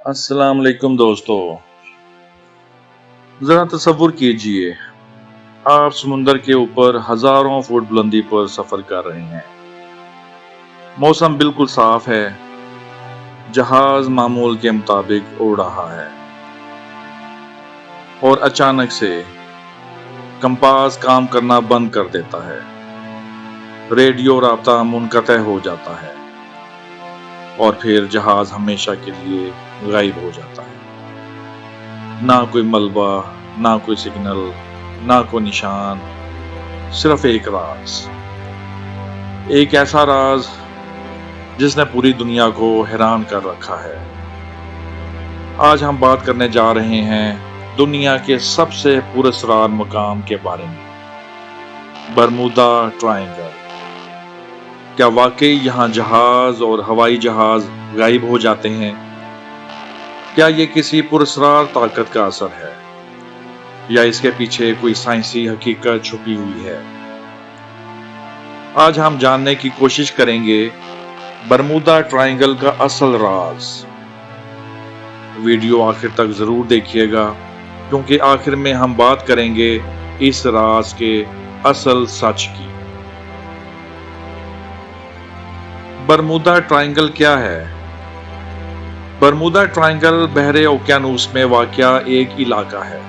अस्सलाम वालेकुम दोस्तों। ज़रा तसव्वुर कीजिए, आप समुंदर के ऊपर हज़ारों फुट बुलंदी पर सफ़र कर रहे हैं। मौसम बिल्कुल साफ है, जहाज़ मामूल के मुताबिक उड़ रहा है और अचानक से कंपास काम करना बंद कर देता है। रेडियो राब्ता मुनक़ते हो जाता है और फिर जहाज़ हमेशा के लिए गायब हो जाता है। ना कोई मलबा, ना कोई सिग्नल, ना कोई निशान, सिर्फ एक राज, एक ऐसा राज जिसने पूरी दुनिया को हैरान कर रखा है। आज हम बात करने जा रहे हैं दुनिया के सबसे पुरस्कार मकाम के बारे में, बरमूदा ट्रायंगल। क्या वाकई यहाँ जहाज और हवाई जहाज गायब हो जाते हैं? क्या ये किसी पुरस्कार ताकत का असर है या इसके पीछे कोई साइंसी हकीकत छुपी हुई है? आज हम जानने की कोशिश करेंगे बरमूदा ट्रायंगल का असल राज। वीडियो आखिर तक जरूर देखिएगा, क्योंकि आखिर में हम बात करेंगे इस राज के असल सच की। बरमूदा ट्रायंगल क्या है? बरमूदा ट्रायंगल बहरे ओकियानूस में वाक़या एक इलाका है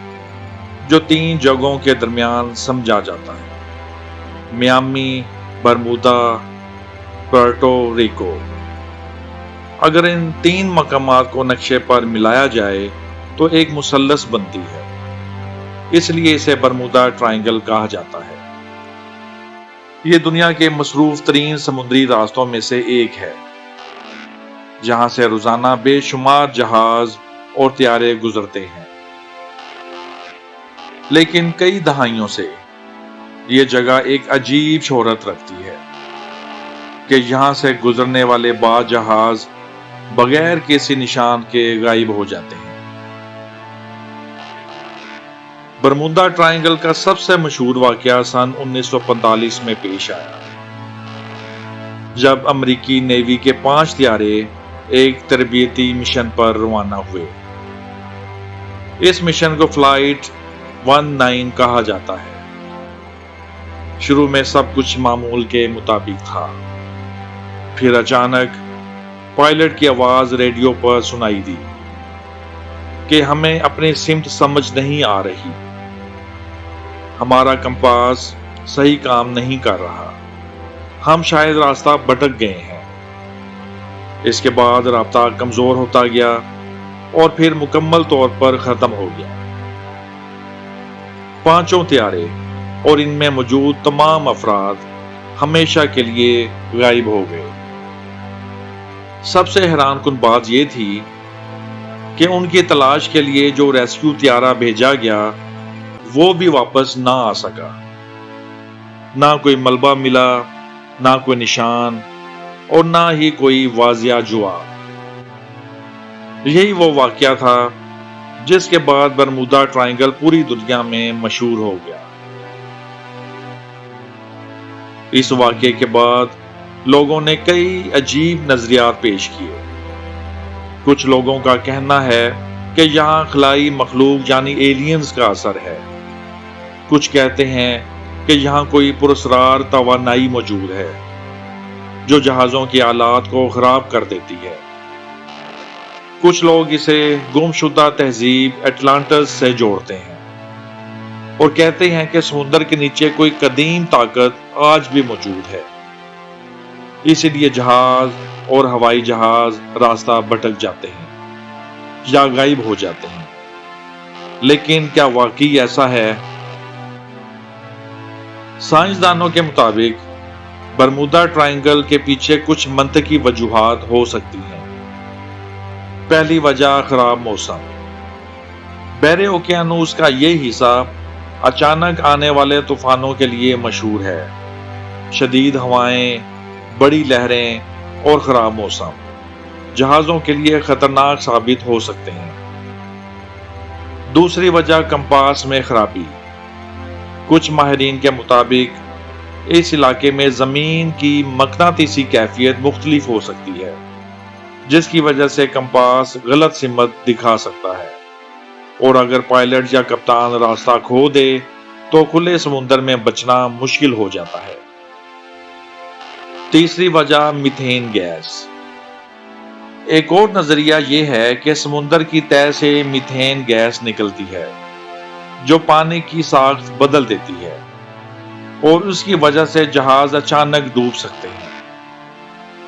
जो 3 जगहों के दरमियान समझा जाता है: मियामी, बरमूदा, पुर्टो रिको। अगर इन 3 मकामात को नक्शे पर मिलाया जाए तो एक मुसल्लस बनती है, इसलिए इसे बरमूदा ट्रायंगल कहा जाता है। ये दुनिया के मसरूफ तरीन समुद्री रास्तों में से एक है, जहां से रोजाना बेशुमार जहाज और त्यारे गुजरते हैं। लेकिन कई दहाइयों से ये जगह एक अजीब शोहरत रखती है कि यहां से गुजरने वाले बाज़ जहाज बगैर किसी निशान के गायब हो जाते हैं। बरमूदा ट्रायंगल का सबसे मशहूर वाकया सन 1945 में पेश आया, जब अमेरिकी नेवी के 5 त्यारे एक तरबियती मिशन पर रवाना हुए। इस मिशन को फ्लाइट 19 कहा जाता है। शुरू में सब कुछ मामूल के मुताबिक था, फिर अचानक पायलट की आवाज रेडियो पर सुनाई दी कि हमें अपनी सिमत समझ नहीं आ रही, हमारा कंपास सही काम नहीं कर रहा, हम शायद रास्ता भटक गए हैं। इसके बाद राब्ता कमजोर होता गया और फिर मुकम्मल तौर पर खत्म हो गया। 5 त्यारे और इनमें मौजूद तमाम अफराद हमेशा के लिए गायब हो गए। सबसे हैरानकुन बात यह थी कि उनकी तलाश के लिए जो रेस्क्यू त्यारा भेजा गया वो भी वापस ना आ सका। ना कोई मलबा मिला, ना कोई निशान और ना ही कोई वाजिया जवाब। यही वो वाकया था जिसके बाद बरमूदा ट्रायंगल पूरी दुनिया में मशहूर हो गया। इस वाकये के बाद लोगों ने कई अजीब नजरियात पेश किए। कुछ लोगों का कहना है कि यहाँ खलाई मखलूक यानी एलियंस का असर है। कुछ कहते हैं कि यहाँ कोई पुरस्कार तवानाई मौजूद है जो जहाजों की आलात को खराब कर देती है। कुछ लोग इसे गुमशुदा तहजीब अटलांटिस से जोड़ते हैं और कहते हैं कि समुद्र के नीचे कोई कदीम ताकत आज भी मौजूद है, इसीलिए जहाज और हवाई जहाज रास्ता भटक जाते हैं या गायब हो जाते हैं। लेकिन क्या वाकई ऐसा है? साइंसदानों के मुताबिक बरमूदा ट्रायंगल के पीछे कुछ मंतकी वजूहात हो सकती हैं। पहली वजह खराब मौसम। बहरे ओकियानूस का ये हिस्सा अचानक आने वाले तूफानों के लिए मशहूर है। शदीद हवाएं, बड़ी लहरें और खराब मौसम जहाजों के लिए खतरनाक साबित हो सकते हैं। दूसरी वजह कंपास में खराबी। कुछ माहिरीन के मुताबिक इस इलाके में जमीन की मकनातीसी कैफियत मुख्तलिफ हो सकती है, जिसकी वजह से कंपास गलत सिमत दिखा सकता है, और अगर पायलट या कप्तान रास्ता खो दे तो खुले समुद्र में बचना मुश्किल हो जाता है। तीसरी वजह मीथेन गैस। एक और नजरिया ये है कि समुद्र की तह से मीथेन गैस निकलती है जो पानी की साख्त बदल देती है, और उसकी वजह से जहाज अचानक डूब सकते हैं।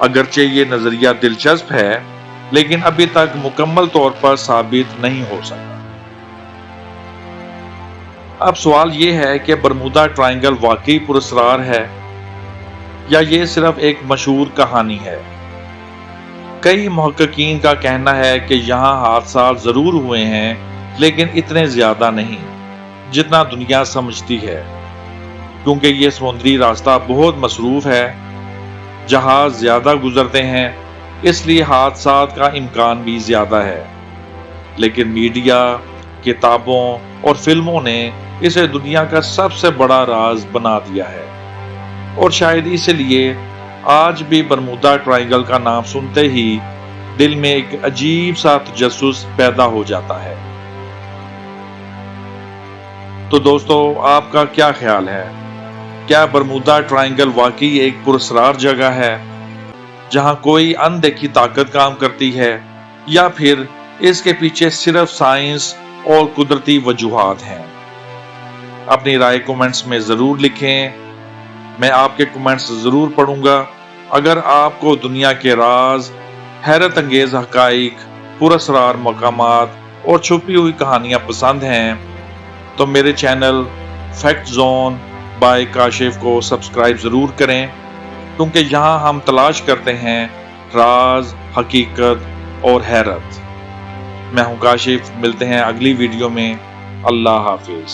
अगरचे ये नजरिया दिलचस्प है, लेकिन अभी तक मुकम्मल तौर पर साबित नहीं हो सका। अब सवाल ये है कि बरमूदा ट्रायंगल वाकई पुरस्कार है या ये सिर्फ एक मशहूर कहानी है। कई मुहक्किकीन का कहना है कि यहाँ हादसा जरूर हुए हैं, लेकिन इतने ज्यादा नहीं जितना दुनिया समझती है, क्योंकि ये समुद्री रास्ता बहुत मसरूफ है, जहाज ज्यादा गुजरते हैं, इसलिए हादसात का इम्कान भी ज्यादा है। लेकिन मीडिया, किताबों और फिल्मों ने इसे दुनिया का सबसे बड़ा राज बना दिया है, और शायद इसलिए आज भी बरमूदा ट्रायंगल का नाम सुनते ही दिल में एक अजीब सा तजस्सुस पैदा हो जाता है। तो दोस्तों, आपका क्या ख्याल है? क्या बरमूदा ट्रायंगल वाकई एक पुरस्कार जगह है जहां कोई अनदेखी ताकत काम करती है, या फिर इसके पीछे सिर्फ साइंस और कुदरती वजूहात हैं? अपनी राय कमेंट्स में जरूर लिखें, मैं आपके कमेंट्स जरूर पढ़ूंगा। अगर आपको दुनिया के राज, हैरत अंगेज हकाइक, पुरस्कार मकामात और छुपी हुई कहानियां पसंद हैं तो मेरे channel fact zone by Kashif को सब्सक्राइब जरूर करें, क्योंकि यहाँ हम तलाश करते हैं राज, हकीकत और हैरत। मैं हूँ काशिफ, मिलते हैं अगली वीडियो में। अल्लाह हाफिज।